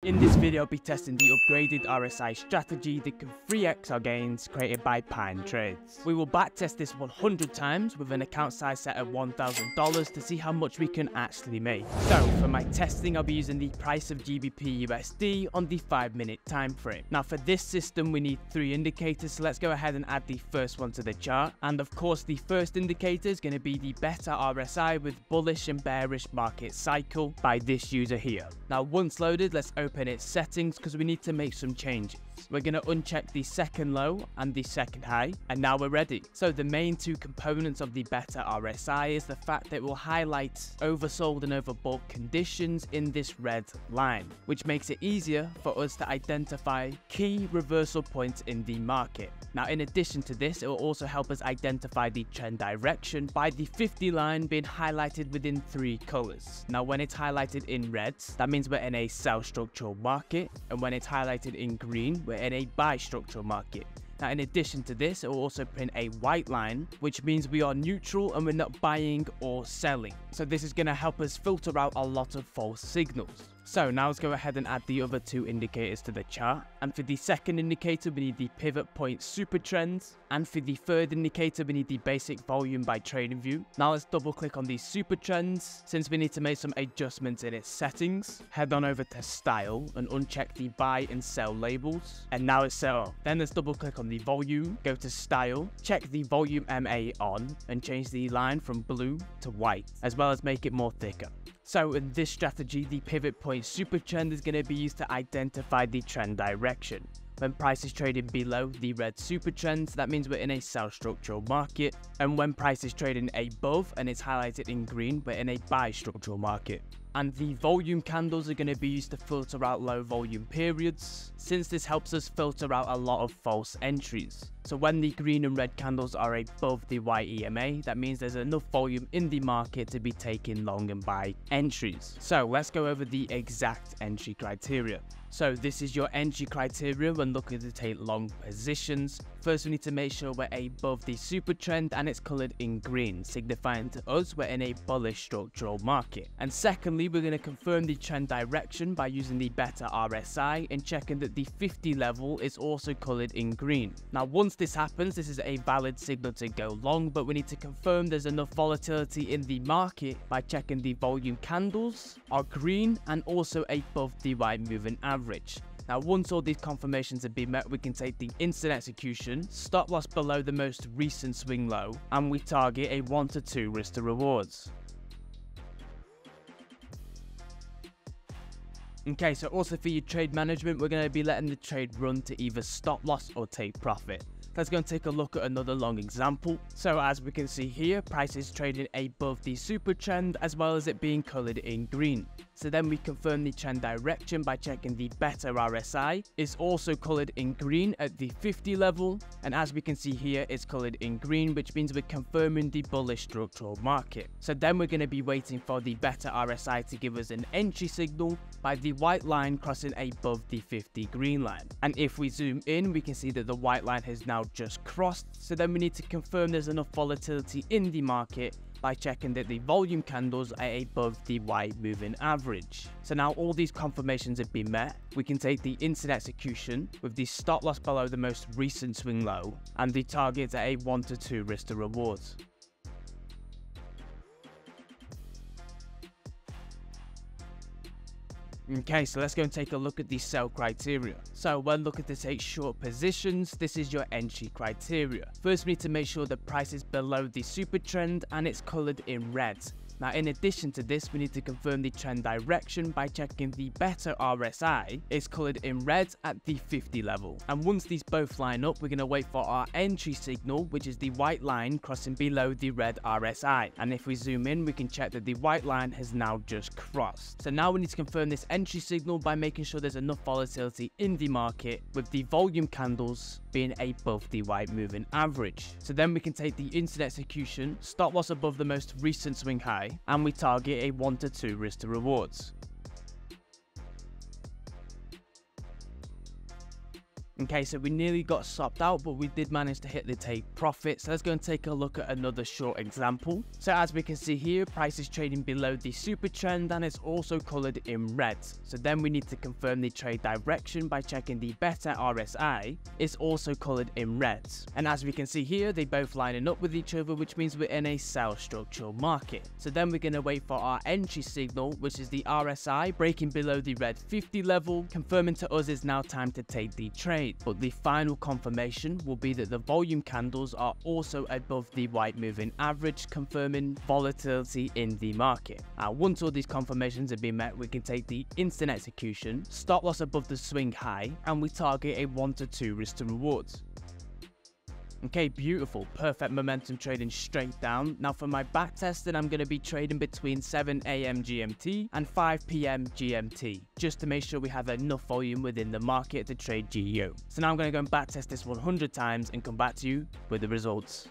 In this video, I'll be testing the upgraded RSI strategy that can 3x our gains created by Pine Trades. We will backtest this 100 times with an account size set at $1,000 to see how much we can actually make. So for my testing, I'll be using the price of GBP USD on the 5-minute time frame. Now for this system, we need 3 indicators, so let's go ahead and add the first one to the chart. And of course, the first indicator is going to be the beta RSI with bullish and bearish market cycle by this user here. Now once loaded, let's open its settings because we need to make some changes. We're going to uncheck the second low and the second high, and now we're ready. So the main 2 components of the beta RSI is the fact that it will highlight oversold and overbought conditions in this red line, which makes it easier for us to identify key reversal points in the market. Now in addition to this, it will also help us identify the trend direction by the 50 line being highlighted within 3 colors. Now when it's highlighted in red, that means we're in a sell structural market, and when it's highlighted in green, we're in a buy structural market. Now in addition to this, it will also print a white line, which means we are neutral and we're not buying or selling. So this is going to help us filter out a lot of false signals. So now let's go ahead and add the other 2 indicators to the chart. And for the second indicator, we need the pivot point super trends. And for the third indicator, we need the basic volume by TradingView. Now let's double click on these super trends. Since we need to make some adjustments in its settings, head on over to style and uncheck the buy and sell labels. And now it's set up. Then let's double click on the volume, go to style, check the volume MA on and change the line from blue to white, as well as make it more thicker. So in this strategy, the pivot point super trend is going to be used to identify the trend direction. When price is trading below the red super trend, that means we're in a sell structural market. And when price is trading above and it's highlighted in green, we're in a buy structural market. And the volume candles are going to be used to filter out low volume periods, since this helps us filter out a lot of false entries. So when the green and red candles are above the white EMA, that means there's enough volume in the market to be taking long and buy entries. So let's go over the exact entry criteria. So this is your entry criteria when looking to take long positions. First, we need to make sure we're above the super trend and it's colored in green, signifying to us we're in a bullish structural market. And secondly, we're going to confirm the trend direction by using the beta RSI and checking that the 50 level is also colored in green. Now once this happens, this is a valid signal to go long, but we need to confirm there's enough volatility in the market by checking the volume candles are green and also above the white moving average. Now once all these confirmations have been met, we can take the instant execution, stop loss below the most recent swing low, and we target a 1 to 2 risk to rewards. Okay, so also for your trade management, we're going to be letting the trade run to either stop loss or take profit. Let's go and take a look at another long example. So as we can see here, price is trading above the super trend as well as it being colored in green. So then we confirm the trend direction by checking the beta RSI is also colored in green at the 50 level. And as we can see here, it's colored in green, which means we're confirming the bullish structural market. So then we're going to be waiting for the beta RSI to give us an entry signal by the white line crossing above the 50 green line. And if we zoom in, we can see that the white line has now just crossed. So then we need to confirm there's enough volatility in the market by checking that the volume candles are above the white moving average. So now all these confirmations have been met, we can take the instant execution with the stop loss below the most recent swing low and the target at a 1 to 2 risk to rewards. Okay, so let's go and take a look at the sell criteria. So when looking to take short positions, this is your entry criteria. First, we need to make sure the price is below the super trend and it's colored in red. Now in addition to this, we need to confirm the trend direction by checking the beta RSI is colored in red at the 50 level. And once these both line up, we're going to wait for our entry signal, which is the white line crossing below the red RSI. And if we zoom in, we can check that the white line has now just crossed. So now we need to confirm this entry signal by making sure there's enough volatility in the market with the volume candles being above the white moving average. So then we can take the instant execution, stop loss above the most recent swing high, and we target a 1 to 2 risk to rewards. Okay, so we nearly got stopped out, but we did manage to hit the take profit. So let's go and take a look at another short example. So as we can see here, price is trading below the super trend and it's also colored in red. So then we need to confirm the trade direction by checking the beta RSI. It's also colored in red. And as we can see here, they both lining up with each other, which means we're in a sell structural market. So then we're going to wait for our entry signal, which is the RSI breaking below the red 50 level, confirming to us it's now time to take the trade. But the final confirmation will be that the volume candles are also above the white moving average, confirming volatility in the market. Once all these confirmations have been met, we can take the instant execution, stop loss above the swing high, and we target a 1 to 2 risk to rewards. Okay, beautiful, perfect momentum trading straight down. Now for my back testing, I'm going to be trading between 7 AM GMT and 5 PM GMT, just to make sure we have enough volume within the market to trade GEO. So now I'm going to go and back test this 100 times and come back to you with the results.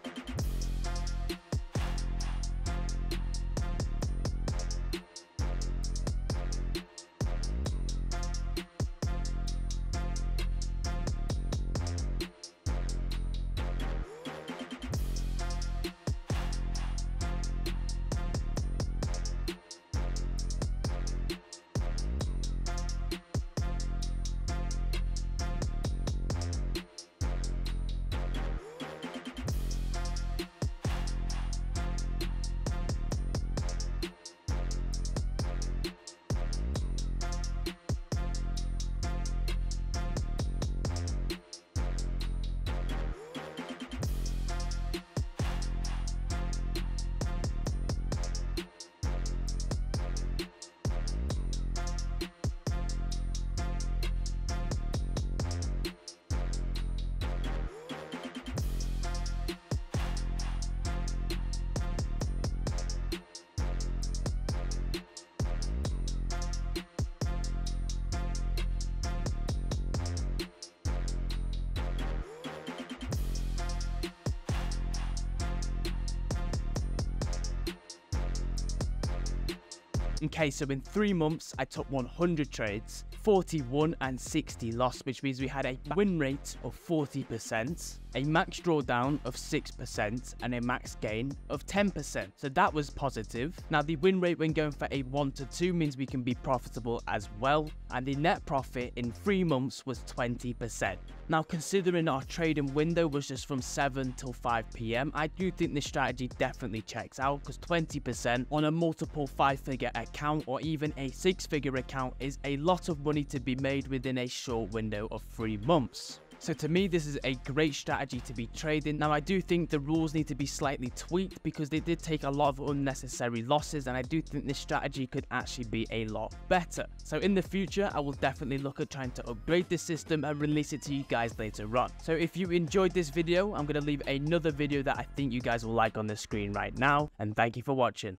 Okay, so in 3 months, I took 100 trades, 41 and 60 lost, which means we had a win rate of 40%, a max drawdown of 6%, and a max gain of 10%. So that was positive. Now the win rate when going for a 1 to 2 means we can be profitable as well, and the net profit in 3 months was 20%. Now considering our trading window was just from 7 till 5 PM, I do think this strategy definitely checks out, because 20% on a multiple 5-figure account or even a 6-figure account is a lot of money to be made within a short window of 3 months. So to me, this is a great strategy to be trading. Now I do think the rules need to be slightly tweaked because they did take a lot of unnecessary losses, and I do think this strategy could actually be a lot better. So in the future, I will definitely look at trying to upgrade this system and release it to you guys later on. So if you enjoyed this video, I'm going to leave another video that I think you guys will like on the screen right now, and thank you for watching.